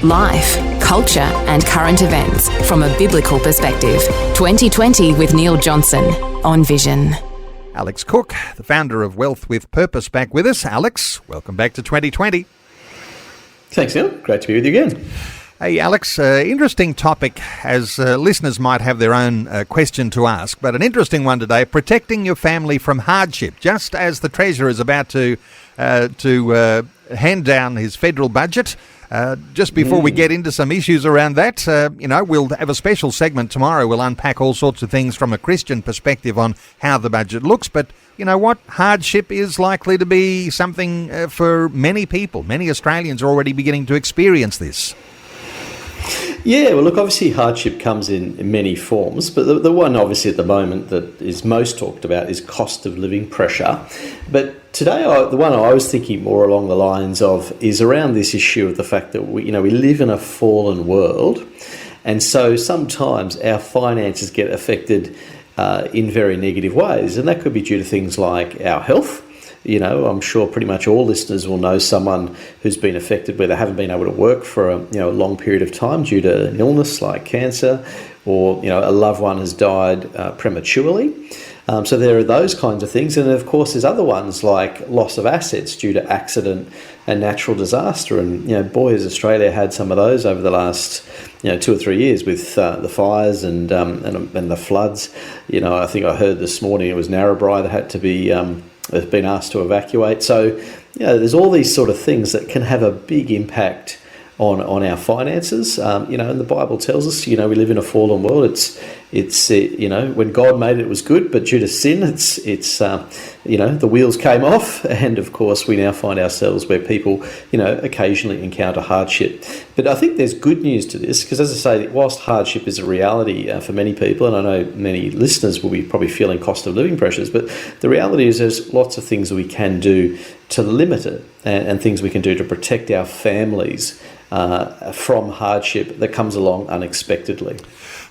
Life, culture, and current events from a biblical perspective. 2020 with Neil Johnson on Vision. Alex Cook, the founder of Wealth with Purpose, back with us. Alex, welcome back to 2020. Thanks, Neil. Great to be with you again. Hey, Alex, interesting topic, as listeners might have their own question to ask, but an interesting one today, protecting your family from hardship. Just as the Treasurer is about to hand down his federal budget, just before we get into some issues around that, we'll have a special segment tomorrow. We'll unpack all sorts of things from a Christian perspective on how the budget looks. But you know what? Hardship is likely to be something for many people. Many Australians are already beginning to experience this. Yeah, well, look, obviously hardship comes in many forms, but the one obviously at the moment that is most talked about is cost of living pressure. But today, the one I was thinking more along the lines of is around this issue of the fact that we live in a fallen world, and so sometimes our finances get affected in very negative ways, and that could be due to things like our health. I'm sure pretty much all listeners will know someone who's been affected where they haven't been able to work for a long period of time due to an illness like cancer, or a loved one has died prematurely. So there are those kinds of things, and of course there's other ones like loss of assets due to accident and natural disaster. And has Australia had some of those over the last 2 or 3 years with the fires and the floods. I think I heard this morning it was Narrabri that had to be has been asked to evacuate. So, there's all these sort of things that can have a big impact on our finances. And the Bible tells us, we live in a fallen world. It's when God made it, it was good, but due to sin, the wheels came off, and of course we now find ourselves where people, occasionally encounter hardship. But I think there's good news to this, because as I say, whilst hardship is a reality for many people, and I know many listeners will be probably feeling cost of living pressures, but the reality is there's lots of things that we can do to limit it, and things we can do to protect our families from hardship that comes along unexpectedly.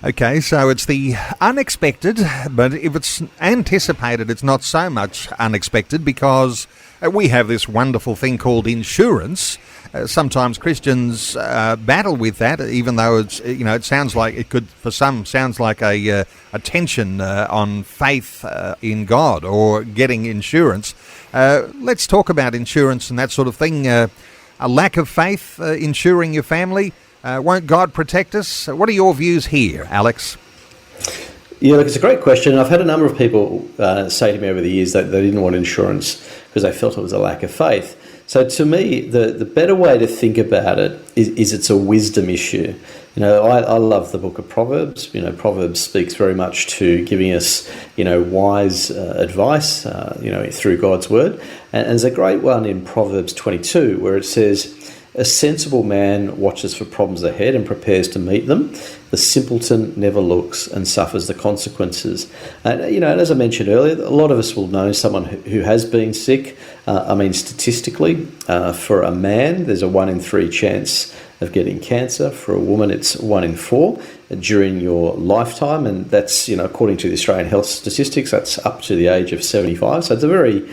Okay, so it's the unexpected, but if it's anticipated, it's not so much unexpected, because we have this wonderful thing called insurance. Sometimes Christians battle with that, even though it's it sounds like it could, for some, sounds like a tension on faith in God or getting insurance. Let's talk about insurance and that sort of thing. A lack of faith insuring your family. Won't God protect us? What are your views here, Alex? Yeah, look, it's a great question. I've had a number of people say to me over the years that they didn't want insurance because they felt it was a lack of faith. So to me, the better way to think about it is it's a wisdom issue. I love the book of Proverbs. Proverbs speaks very much to giving us, wise advice, through God's word. And there's a great one in Proverbs 22 where it says, "A sensible man watches for problems ahead and prepares to meet them. The simpleton never looks and suffers the consequences." And as I mentioned earlier, a lot of us will know someone who has been sick. Statistically, for a man, there's a 1 in 3 chance of getting cancer. For a woman, it's 1 in 4 during your lifetime. And that's, according to the Australian health statistics, that's up to the age of 75. So it's a very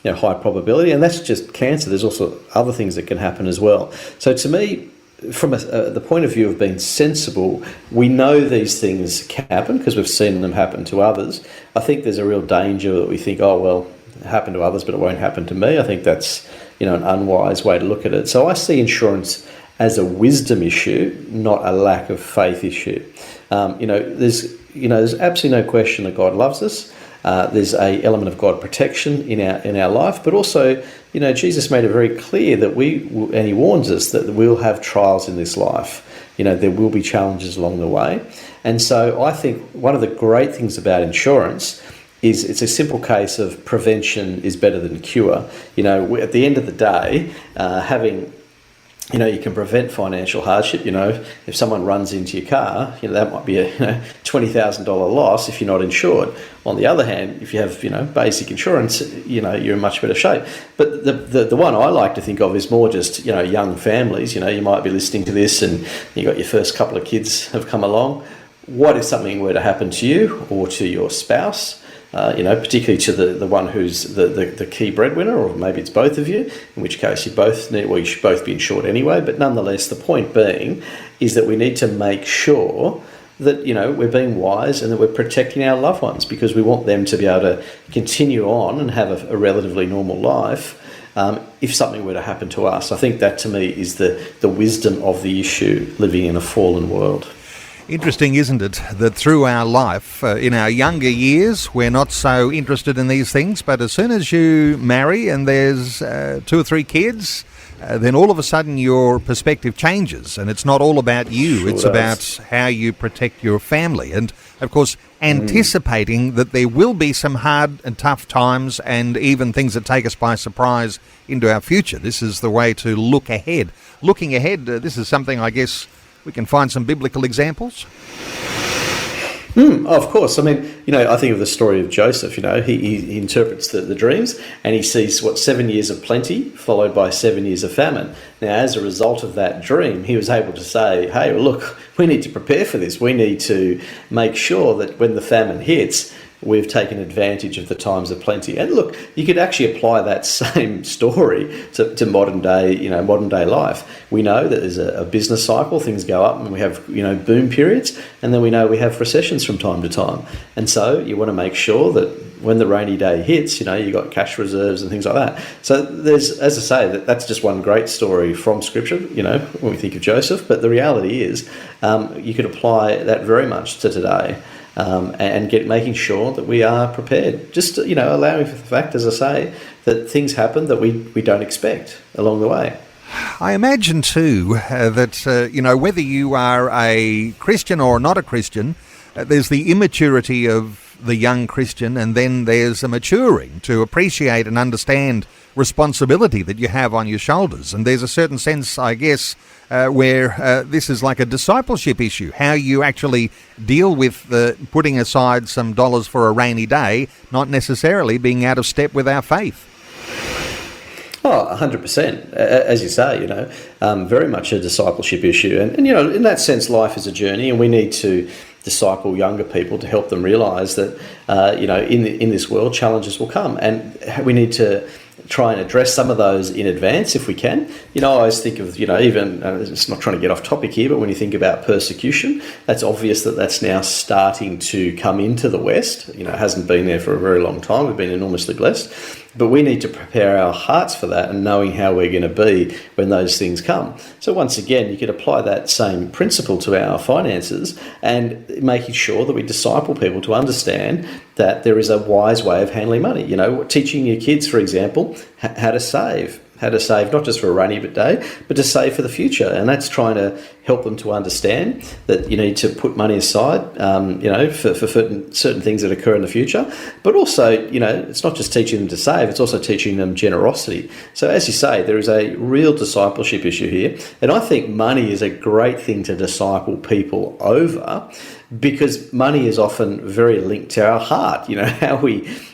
high probability, and that's just cancer. There's also other things that can happen as well. So to me, from the point of view of being sensible, we know these things can happen because we've seen them happen to others. I think there's a real danger that we think, oh, well, it happened to others, but it won't happen to me. I think that's, an unwise way to look at it. So I see insurance as a wisdom issue, not a lack of faith issue. There's absolutely no question that God loves us. There's a element of God protection in our life, but also, Jesus made it very clear that and he warns us that we'll have trials in this life. There will be challenges along the way. And so I think one of the great things about insurance is it's a simple case of prevention is better than cure. At the end of the day, having you can prevent financial hardship. If someone runs into your car, that might be a $20,000 loss if you're not insured. On the other hand, if you have basic insurance, you're in much better shape. But the one I like to think of is more just young families. You might be listening to this and you got your first couple of kids have come along. What if something were to happen to you or to your spouse? particularly to the one who's the key breadwinner, or maybe it's both of you, in which case you should both be insured anyway. But nonetheless, the point being is that we need to make sure that, we're being wise and that we're protecting our loved ones, because we want them to be able to continue on and have a relatively normal life if something were to happen to us. I think that, to me, is the wisdom of the issue, living in a fallen world. Interesting, isn't it, that through our life, in our younger years, we're not so interested in these things, but as soon as you marry and there's 2 or 3 kids, then all of a sudden your perspective changes, and it's not all about you. Sure it's does. about how you protect your family, and of course anticipating that there will be some hard and tough times, and even things that take us by surprise into our future. This is the way to look ahead. Looking ahead, this is something, I guess, we can find some biblical examples. Of course. I mean, I think of the story of Joseph. He interprets the dreams, and he sees 7 years of plenty followed by 7 years of famine. Now, as a result of that dream, he was able to say, hey, well, look, we need to prepare for this. We need to make sure that when the famine hits, we've taken advantage of the times of plenty. And look, you could actually apply that same story to modern day life. We know that there's a business cycle, things go up, and we have, boom periods, and then we know we have recessions from time to time. And so you want to make sure that when the rainy day hits, you've got cash reserves and things like that. So there's, as I say, that's just one great story from Scripture, when we think of Joseph. But the reality is, you could apply that very much to today. And making sure that we are prepared. Just, allowing for the fact, as I say, that things happen that we don't expect along the way. I imagine too that, whether you are a Christian or not a Christian, there's the immaturity of the young Christian, and then there's a maturing to appreciate and understand responsibility that you have on your shoulders. And there's a certain sense, I guess, where this is like a discipleship issue, how you actually deal with putting aside some dollars for a rainy day, not necessarily being out of step with our faith. Oh, 100%. As you say, very much a discipleship issue. And in that sense, life is a journey, and we need to disciple younger people to help them realise that, in this world, challenges will come. And we need to try and address some of those in advance if we can. I always think of, even, it's not trying to get off topic here, but when you think about persecution, that's obvious that that's now starting to come into the West. It hasn't been there for a very long time. We've been enormously blessed. But we need to prepare our hearts for that, and knowing how we're going to be when those things come. So once again, you could apply that same principle to our finances, and making sure that we disciple people to understand that there is a wise way of handling money. Teaching your kids, for example, how to save not just for a rainy day, but to save for the future. And that's trying to help them to understand that you need to put money aside, for certain things that occur in the future. But also, it's not just teaching them to save, it's also teaching them generosity. So as you say, there is a real discipleship issue here. And I think money is a great thing to disciple people over, because money is often very linked to our heart.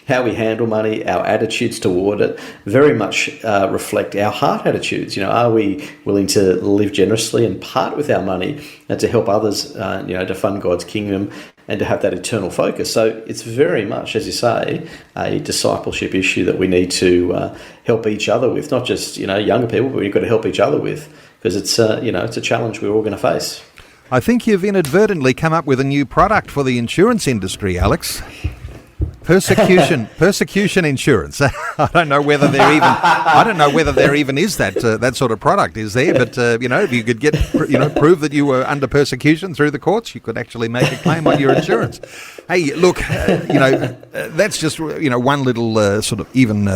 How we handle money, our attitudes toward it, very much reflect our heart attitudes. Are we willing to live generously and part with our money and to help others, to fund God's kingdom and to have that eternal focus? So it's very much, as you say, a discipleship issue that we need to help each other with, not just, younger people, but we've got to help each other with, because it's a challenge we're all going to face. I think you've inadvertently come up with a new product for the insurance industry, Alex. Persecution insurance. I don't know whether there even is that sort of product, is there? But if you could get prove that you were under persecution through the courts, you could actually make a claim on your insurance. Hey, look, that's just one little sort of even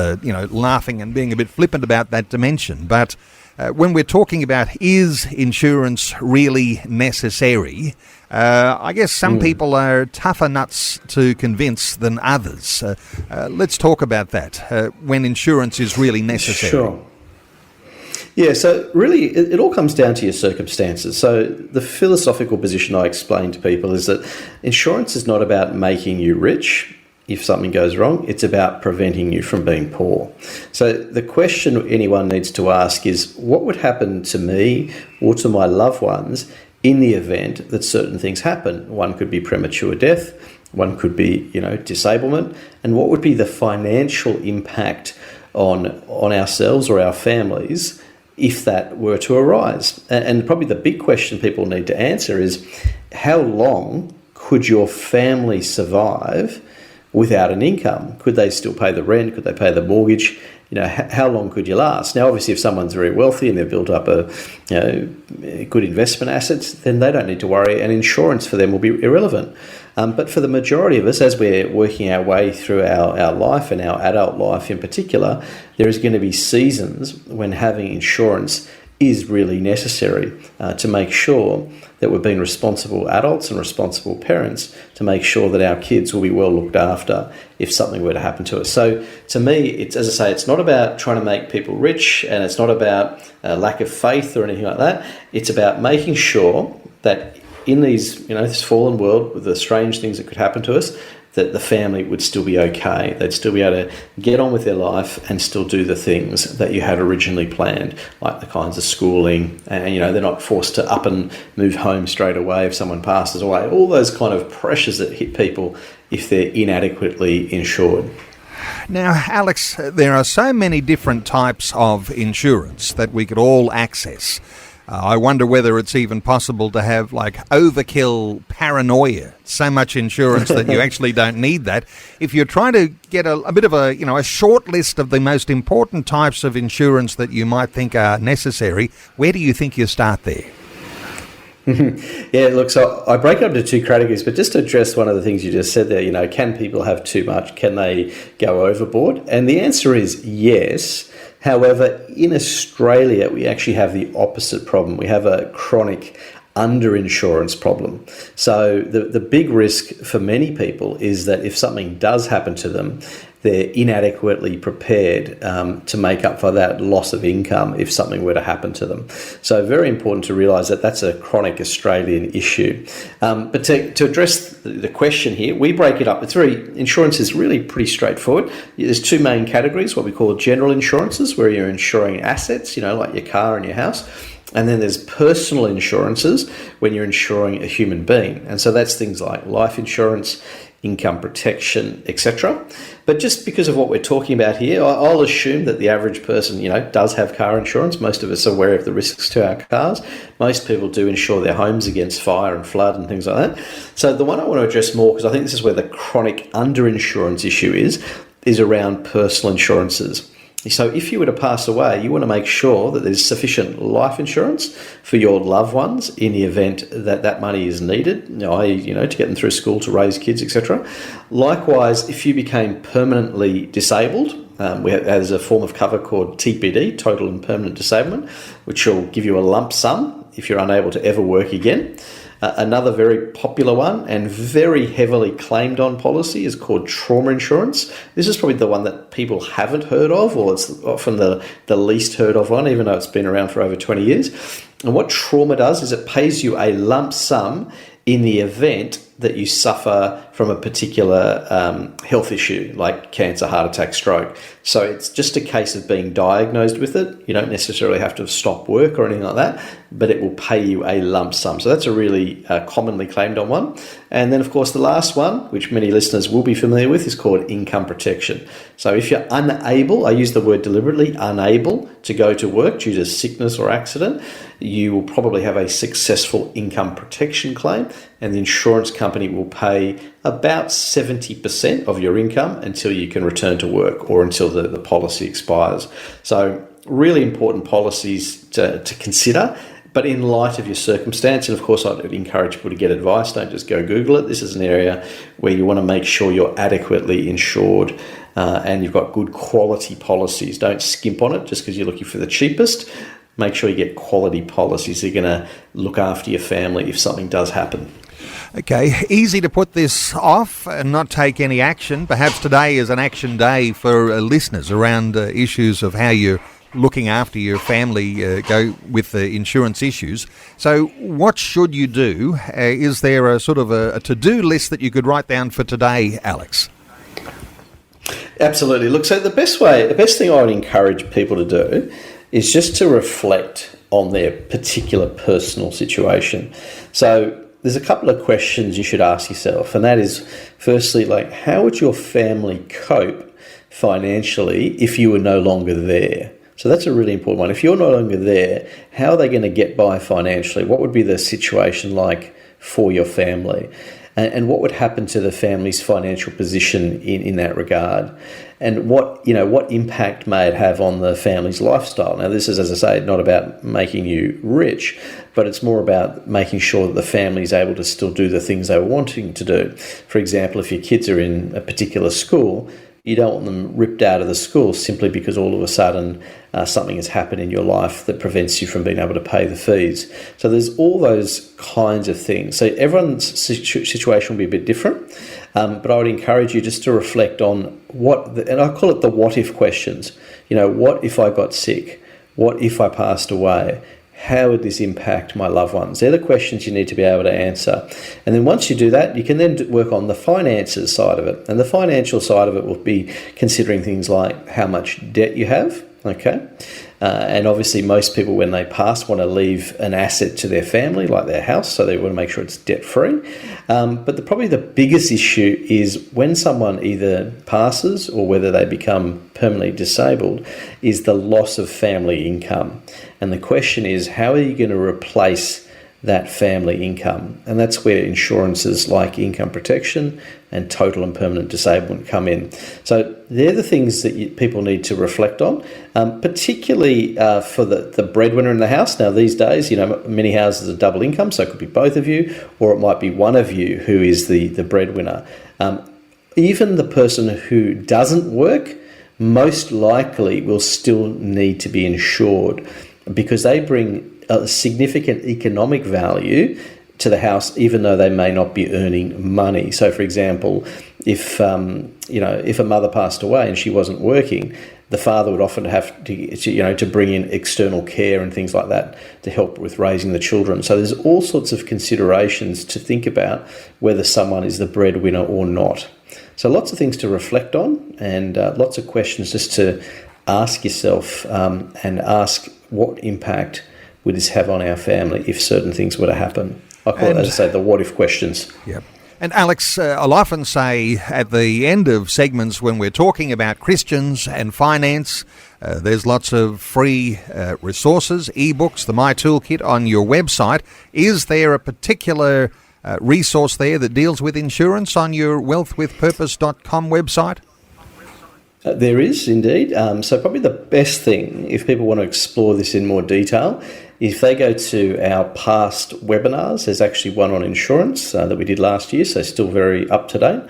laughing and being a bit flippant about that dimension. But when we're talking about is insurance really necessary, I guess some people are tougher nuts to convince than others. Let's talk about that, when insurance is really necessary. Sure. Yeah, so really it all comes down to your circumstances. So the philosophical position I explain to people is that insurance is not about making you rich if something goes wrong, it's about preventing you from being poor. So the question anyone needs to ask is, what would happen to me or to my loved ones in the event that certain things happen? One could be premature death, one could be, disablement, and what would be the financial impact on ourselves or our families if that were to arise. And probably the big question people need to answer is, how long could your family survive without an income? Could they still pay the rent? Could they pay the mortgage? How long could you last? Now, obviously, if someone's very wealthy and they've built up good investment assets, then they don't need to worry, and insurance for them will be irrelevant. But for the majority of us, as we're working our way through our life and our adult life in particular, there is going to be seasons when having insurance is really necessary to make sure that we're being responsible adults and responsible parents to make sure that our kids will be well looked after if something were to happen to us. So to me, it's, as I say, it's not about trying to make people rich, and it's not about lack of faith or anything like that. It's about making sure that in these, this fallen world with the strange things that could happen to us, that the family would still be okay. They'd still be able to get on with their life and still do the things that you had originally planned, like the kinds of schooling, and they're not forced to up and move home straight away if someone passes away. All those kind of pressures that hit people if they're inadequately insured. Now, Alex, there are so many different types of insurance that we could all access. I wonder whether it's even possible to have overkill paranoia, so much insurance that you actually don't need that. If you're trying to get a bit of a short list of the most important types of insurance that you might think are necessary, where do you think you start there? Yeah, look, so I break it up into two categories, but just to address one of the things you just said there, can people have too much? Can they go overboard? And the answer is yes. However, in Australia, we actually have the opposite problem. We have a chronic underinsurance problem. So the big risk for many people is that if something does happen to them, they're inadequately prepared to make up for that loss of income if something were to happen to them. So very important to realise that that's a chronic Australian issue. But to address the question here, we break it up. Insurance is really pretty straightforward. There's two main categories, what we call general insurances, where you're insuring assets, like your car and your house. And then there's personal insurances when you're insuring a human being. And so that's things like life insurance, income protection, etc. But just because of what we're talking about here, I'll assume that the average person, does have car insurance. Most of us are aware of the risks to our cars. Most people do insure their homes against fire and flood and things like that. So the one I want to address more, because I think this is where the chronic underinsurance issue is around personal insurances. So if you were to pass away, you want to make sure that there's sufficient life insurance for your loved ones in the event that that money is needed, to get them through school, to raise kids, etc. Likewise, if you became permanently disabled, there's a form of cover called TPD, total and permanent disablement, which will give you a lump sum if you're unable to ever work again. Another very popular one and very heavily claimed on policy is called trauma insurance. This is probably the one that people haven't heard of, or it's often the least heard of one, even though it's been around for over 20 years. And what trauma does is it pays you a lump sum in the event that you suffer from a particular health issue, like cancer, heart attack, stroke. So it's just a case of being diagnosed with it. You don't necessarily have to stop work or anything like that, but it will pay you a lump sum. So that's a really commonly claimed on one. And then, of course, the last one, which many listeners will be familiar with, is called income protection. So if you're unable, I use the word deliberately, unable to go to work due to sickness or accident, you will probably have a successful income protection claim, and the insurance company will pay about 70% of your income until you can return to work or until the policy expires. So really important policies to consider. But in light of your circumstance, and of course I'd encourage people to get advice, don't just go Google it. This is an area where you want to make sure you're adequately insured and you've got good quality policies. Don't skimp on it just because you're looking for the cheapest. Make sure you get quality policies that are going to look after your family if something does happen. Okay, easy to put this off and not take any action. Perhaps today is an action day for listeners around issues of how you're looking after your family go with the insurance issues. So what should you do? Is there a sort of a to-do list that you could write down for today, Alex? Absolutely. Look, so the best thing I would encourage people to do is just to reflect on their particular personal situation. So there's a couple of questions you should ask yourself, and that is, firstly, like, how would your family cope financially if you were no longer there? So that's a really important one. If you're no longer there, how are they going to get by financially? What would be the situation like for your family? And what would happen to the family's financial position in that regard? And what impact may it have on the family's lifestyle? Now, this is, as I say, not about making you rich, but it's more about making sure that the family is able to still do the things they were wanting to do. For example, if your kids are in a particular school, you don't want them ripped out of the school simply because all of a sudden something has happened in your life that prevents you from being able to pay the fees. So there's all those kinds of things. So everyone's situation will be a bit different, but I would encourage you just to reflect on and I call it the what if questions. What if I got sick? What if I passed away? How would this impact my loved ones? They're the questions you need to be able to answer. And then once you do that, you can then work on the finances side of it. And the financial side of it will be considering things like how much debt you have, okay? And obviously most people, when they pass, want to leave an asset to their family, like their house, so they want to make sure it's debt-free. But probably the biggest issue is when someone either passes or whether they become permanently disabled is the loss of family income. And the question is, how are you going to replace that family income? And that's where insurances like income protection and total and permanent disablement come in. So they're the things that people need to reflect on, particularly for the breadwinner in the house. Now, these days, many houses are double income, so it could be both of you, or it might be one of you who is the breadwinner. Even the person who doesn't work most likely will still need to be insured because they bring a significant economic value to the house, even though they may not be earning money. So, for example, if a mother passed away and she wasn't working, the father would often have to bring in external care and things like that to help with raising the children. So there's all sorts of considerations to think about whether someone is the breadwinner or not. So lots of things to reflect on and lots of questions just to ask yourself and ask what impact would this have on our family if certain things were to happen. I call it, as I say, the what if questions. Yep. And Alex, I'll often say at the end of segments when we're talking about Christians and finance, there's lots of free resources, ebooks, the My Toolkit on your website. Is there a particular resource there that deals with insurance on your wealthwithpurpose.com website? There is indeed. So probably the best thing, if people want to explore this in more detail, if they go to our past webinars, there's actually one on insurance that we did last year, so still very up to date.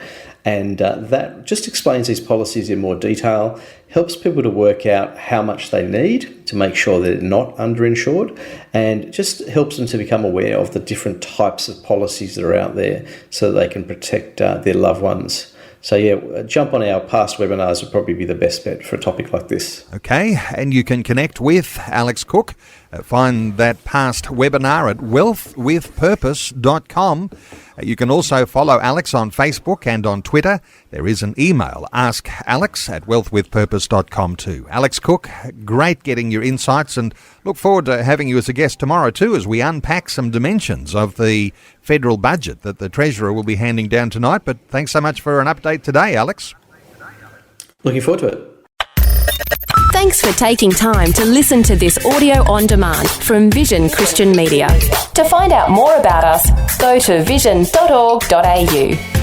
And that just explains these policies in more detail, helps people to work out how much they need to make sure they're not underinsured, and just helps them to become aware of the different types of policies that are out there so that they can protect their loved ones. So yeah, jump on our past webinars would probably be the best bet for a topic like this. Okay, and you can connect with Alex Cook. Find that past webinar at wealthwithpurpose.com. You can also follow Alex on Facebook and on Twitter. There is an email, askalex@wealthwithpurpose.com too. Alex Cook, great getting your insights, and look forward to having you as a guest tomorrow too as we unpack some dimensions of the federal budget that the Treasurer will be handing down tonight. But thanks so much for an update today, Alex. Looking forward to it. Thanks for taking time to listen to this audio on demand from Vision Christian Media. To find out more about us, go to vision.org.au.